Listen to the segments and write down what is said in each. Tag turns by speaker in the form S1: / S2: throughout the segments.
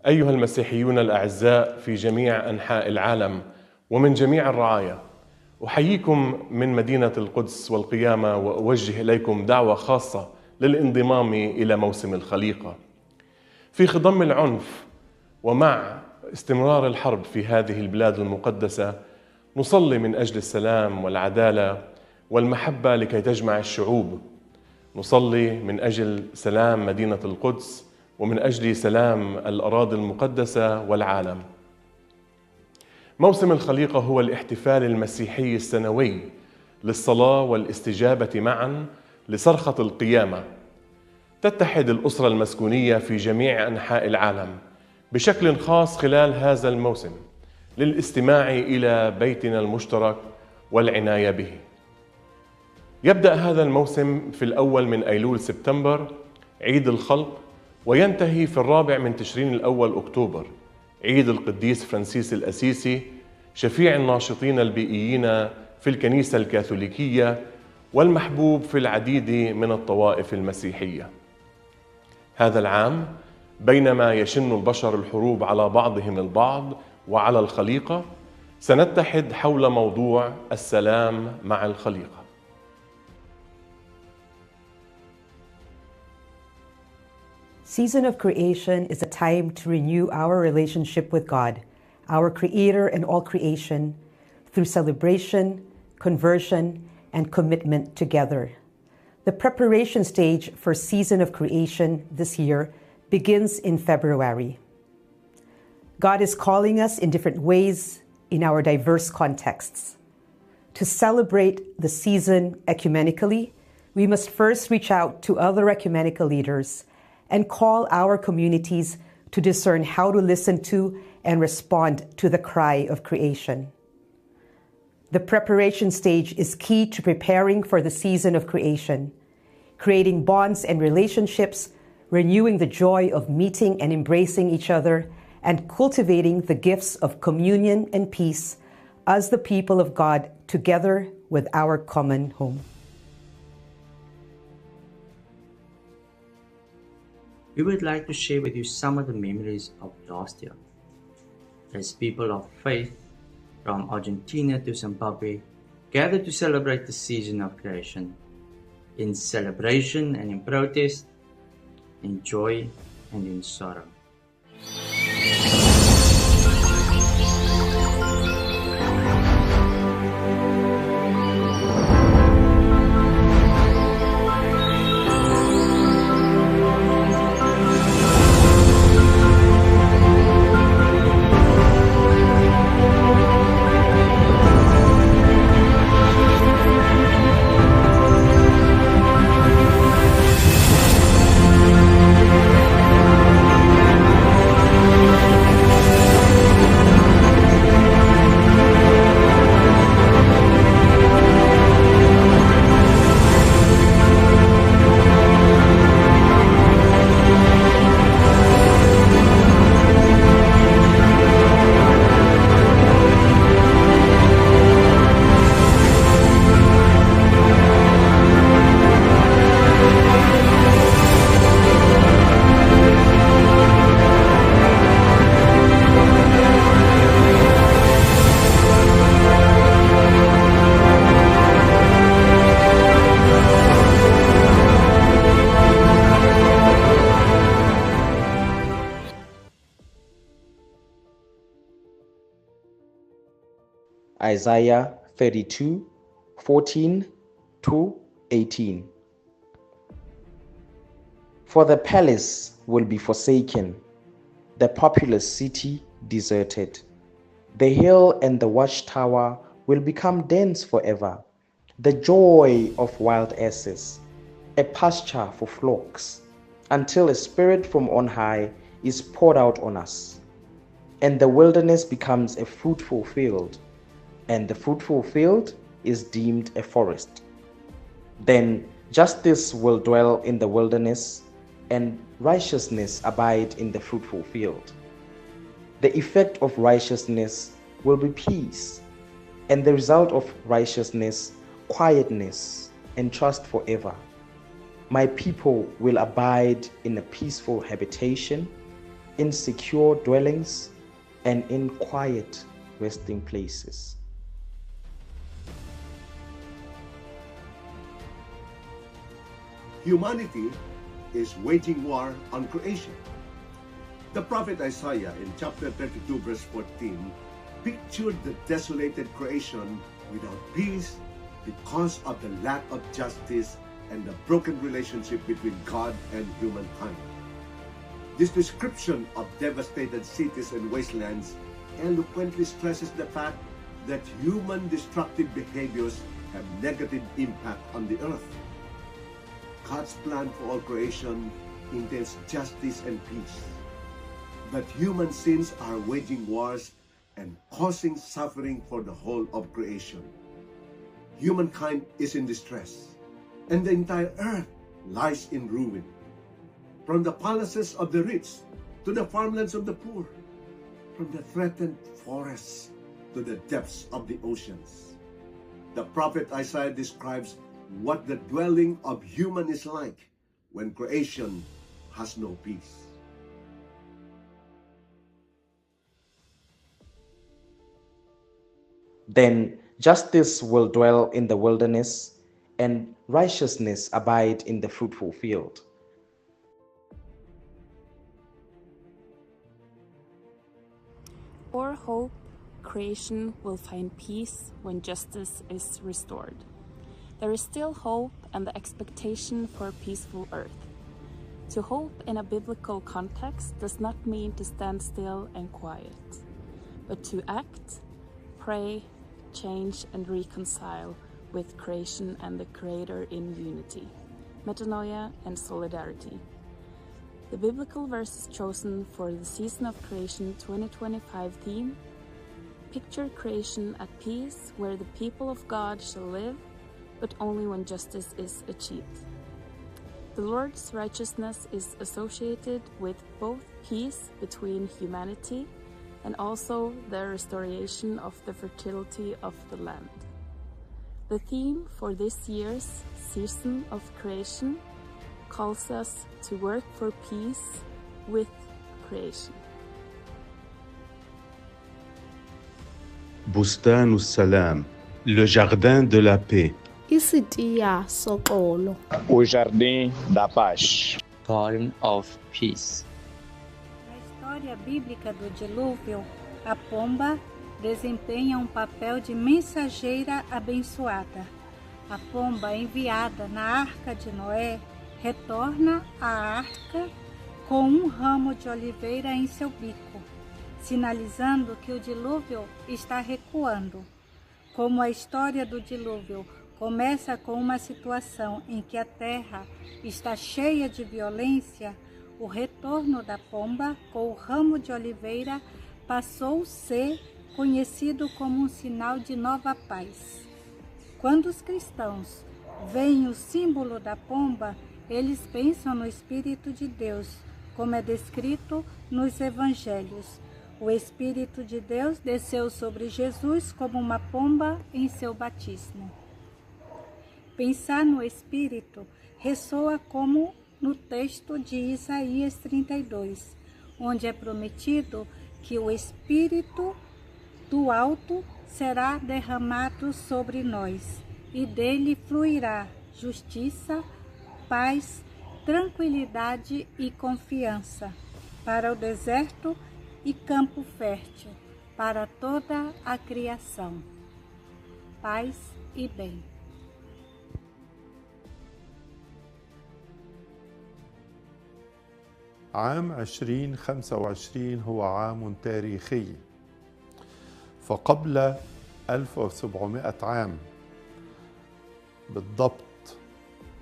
S1: أيها المسيحيون الأعزاء في جميع أنحاء العالم ومن جميع الرعايا، أحييكم من مدينة القدس والقيامة، وأوجه إليكم دعوة خاصة للانضمام إلى موسم الخليقة. في خضم العنف ومع استمرار الحرب في هذه البلاد المقدسة، نصلي من أجل السلام والعدالة والمحبة لكي تجمع الشعوب. نصلي من أجل سلام مدينة القدس ومن أجل سلام الأراضي المقدسة والعالم. موسم الخليقة هو الاحتفال المسيحي السنوي للصلاة والاستجابة معا لصرخة القيامة. تتحد الأسرة المسكونية في جميع أنحاء العالم بشكل خاص خلال هذا الموسم للاستماع إلى بيتنا المشترك والعناية به. يبدأ هذا الموسم في الأول من أيلول سبتمبر عيد الخلق، وينتهي في 4 من تشرين الأول أكتوبر عيد القديس فرانسيس الأسيسي شفيع الناشطين البيئيين في الكنيسة الكاثوليكية والمحبوب في العديد من الطوائف المسيحية. هذا العام بينما يشن البشر الحروب على بعضهم البعض وعلى الخليقة، سنتحد حول موضوع السلام مع الخليقة.
S2: Season of Creation is a time to renew our relationship with God, our Creator and all creation, through celebration, conversion, and commitment together. The preparation stage for Season of Creation this year begins in February. God is calling us in different ways in our diverse contexts. To celebrate the season ecumenically, we must first reach out to other ecumenical leaders and call our communities to discern how to listen to and respond to the cry of creation. The preparation stage is key to preparing for the season of creation, creating bonds and relationships, renewing the joy of meeting and embracing each other, and cultivating the gifts of communion and peace as the people of God together with our common home.
S3: We would like to share with you some of the memories of last year. As people of faith from Argentina to Zimbabwe gathered to celebrate the season of creation, in celebration and in protest, in joy and in sorrow.
S4: Isaiah 32:14-18. For the palace will be forsaken, the populous city deserted. The hill and the watchtower will become dens forever, the joy of wild asses, a pasture for flocks, until a spirit from on high is poured out on us, and the wilderness becomes a fruitful field, and the fruitful field is deemed a forest. Then justice will dwell in the wilderness, and righteousness abide in the fruitful field. The effect of righteousness will be peace, and the result of righteousness, quietness and trust forever. My people will abide in a peaceful habitation, in secure dwellings, and in quiet resting places.
S5: Humanity is waging war on creation. The prophet Isaiah in chapter 32 verse 14 pictured the desolated creation without peace because of the lack of justice and the broken relationship between God and humankind. This description of devastated cities and wastelands eloquently stresses the fact that human destructive behaviors have negative impact on the earth. God's plan for all creation entails justice and peace. But human sins are waging wars and causing suffering for the whole of creation. Humankind is in distress, and the entire earth lies in ruin. From the palaces of the rich to the farmlands of the poor, from the threatened forests to the depths of the oceans. The prophet Isaiah describes what the dwelling of human is like when creation has no peace.
S4: Then justice will dwell in the wilderness, and righteousness abide in the fruitful field.
S6: For hope, creation will find peace when justice is restored. There is still hope and the expectation for a peaceful earth. To hope in a biblical context does not mean to stand still and quiet, but to act, pray, change, and reconcile with creation and the Creator in unity, metanoia, and solidarity. The biblical verses chosen for the Season of Creation 2025 theme picture creation at peace where the people of God shall live, but only when justice is achieved. The Lord's righteousness is associated with both peace between humanity and also the restoration of the fertility of the land. The theme for this year's Season of Creation calls us to work for peace with creation.
S7: Bustan Salam, le jardin de la paix.
S8: Isitia Sokolo.
S9: O Jardim da Paz.
S3: Garden of Peace.
S10: Na história bíblica do dilúvio, a pomba desempenha um papel de mensageira abençoada. A pomba enviada na arca de Noé retorna à arca com um ramo de oliveira em seu bico, sinalizando que o dilúvio está recuando. Como a história do dilúvio começa com uma situação em que a terra está cheia de violência, o retorno da pomba com o ramo de oliveira passou a ser conhecido como um sinal de nova paz. Quando os cristãos veem o símbolo da pomba, eles pensam no Espírito de Deus, como é descrito nos Evangelhos. O Espírito de Deus desceu sobre Jesus como uma pomba em seu batismo. Pensar no Espírito ressoa como no texto de Isaías 32, onde é prometido que o Espírito do alto será derramado sobre nós, e dele fluirá justiça, paz, tranquilidade e confiança para o deserto e campo fértil, para toda a criação. Paz e bem.
S11: عام 2025 هو عام تاريخي، فقبل 1700 عام بالضبط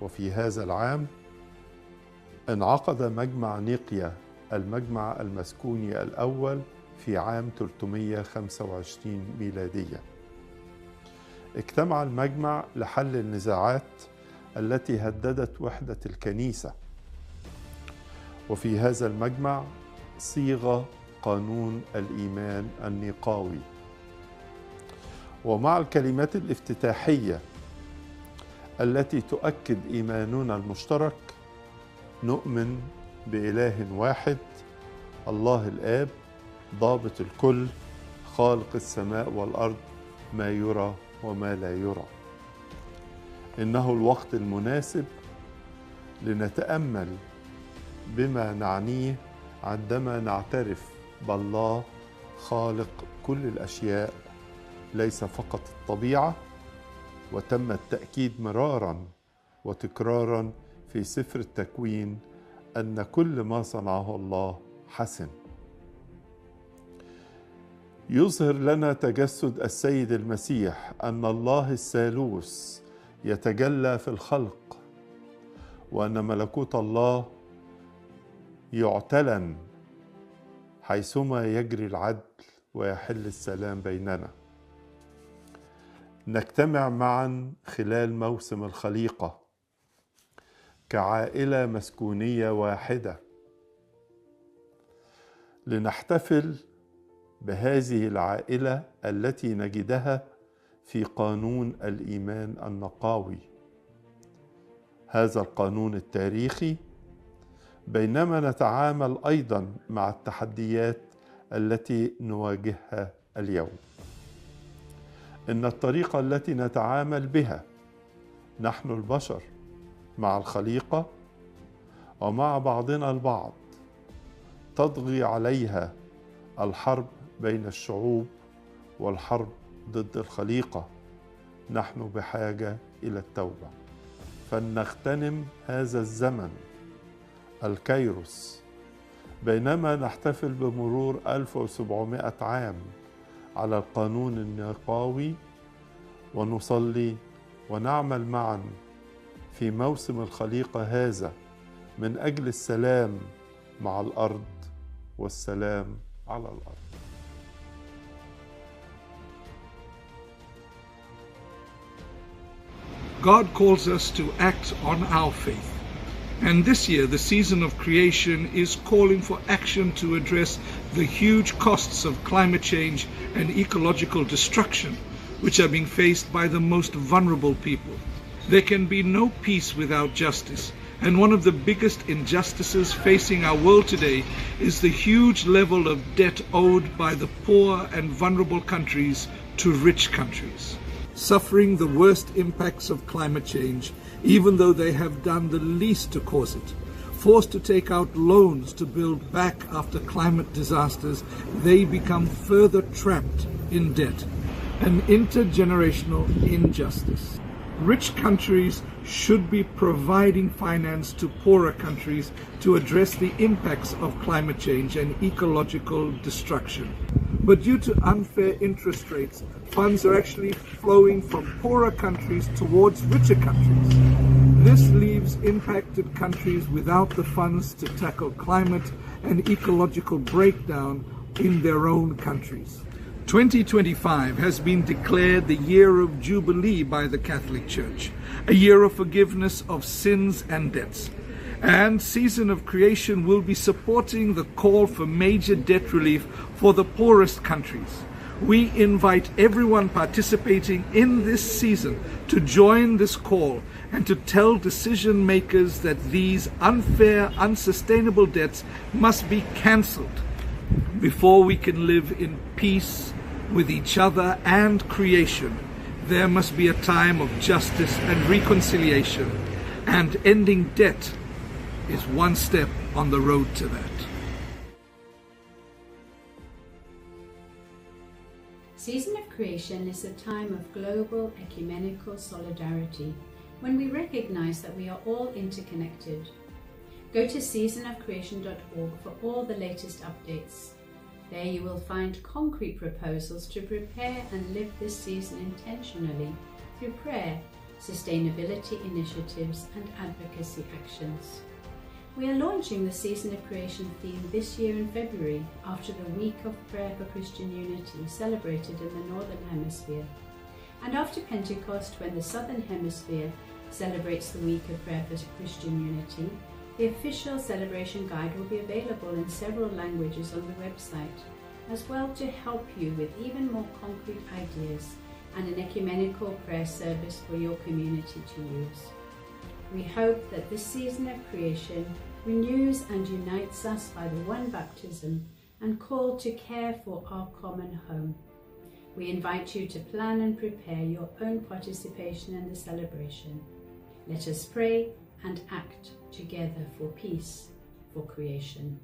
S11: وفي هذا العام انعقد مجمع نيقيا المجمع المسكوني الأول في عام 325 ميلادية. اجتمع المجمع لحل النزاعات التي هددت وحدة الكنيسة، وفي هذا المجمع صيغ قانون الإيمان النيقاوي. ومع الكلمات الافتتاحية التي تؤكد إيماننا المشترك. نؤمن بإله واحد، الله الآب ضابط الكل، خالق السماء والأرض، ما يرى وما لا يرى. إنه الوقت المناسب لنتأمل بما نعنيه عندما نعترف بالله خالق كل الأشياء، ليس فقط الطبيعة. وتم التأكيد مرارا وتكرارا في سفر التكوين أن كل ما صنعه الله حسن. يظهر لنا تجسد السيد المسيح أن الله الثالوث يتجلى في الخلق، وأن ملكوت الله يعتلن حيثما يجري العدل ويحل السلام بيننا. نجتمع معا خلال موسم الخليقة كعائلة مسكونية واحدة لنحتفل بهذه العائلة التي نجدها في قانون الإيمان النقاوي. هذا القانون التاريخي بينما نتعامل أيضا مع التحديات التي نواجهها اليوم. إن الطريقة التي نتعامل بها نحن البشر مع الخليقة ومع بعضنا البعض تطغي عليها الحرب بين الشعوب والحرب ضد الخليقة. نحن بحاجة إلى التوبة، فلنغتنم هذا الزمن الكيروس بينما نحتفل بمرور 1700 عام على القانون النقاوي، ونصلي ونعمل معا في موسم الخليقة هذا من أجل السلام مع الأرض والسلام على الأرض.
S12: God calls us to act on our faith. And this year, the season of creation is calling for action to address the huge costs of climate change and ecological destruction, which are being faced by the most vulnerable people. There can be no peace without justice. And one of the biggest injustices facing our world today is the huge level of debt owed by the poor and vulnerable countries to rich countries, suffering the worst impacts of climate change, even though they have done the least to cause it. Forced to take out loans to build back after climate disasters, they become further trapped in debt. An intergenerational injustice. Rich countries should be providing finance to poorer countries to address the impacts of climate change and ecological destruction. But due to unfair interest rates, funds are actually flowing from poorer countries towards richer countries. This leaves impacted countries without the funds to tackle climate and ecological breakdown in their own countries. 2025 has been declared the year of Jubilee by the Catholic Church, a year of forgiveness of sins and debts. And Season of Creation will be supporting the call for major debt relief for the poorest countries. We invite everyone participating in this season to join this call and to tell decision makers that these unfair, unsustainable debts must be cancelled before we can live in peace with each other and creation. There must be a time of justice and reconciliation, and ending debt is one step on the road to that.
S13: Season of Creation is a time of global ecumenical solidarity, when we recognize that we are all interconnected. Go to seasonofcreation.org for all the latest updates. There you will find concrete proposals to prepare and live this season intentionally through prayer, sustainability initiatives and advocacy actions. We are launching the Season of Creation theme this year in February after the Week of Prayer for Christian Unity celebrated in the Northern Hemisphere, and after Pentecost when the Southern Hemisphere celebrates the Week of Prayer for Christian Unity. The official celebration guide will be available in several languages on the website, as well to help you with even more concrete ideas and an ecumenical prayer service for your community to use. We hope that this season of creation renews and unites us by the one baptism and call to care for our common home. We invite you to plan and prepare your own participation in the celebration. Let us pray and act together for peace, for creation.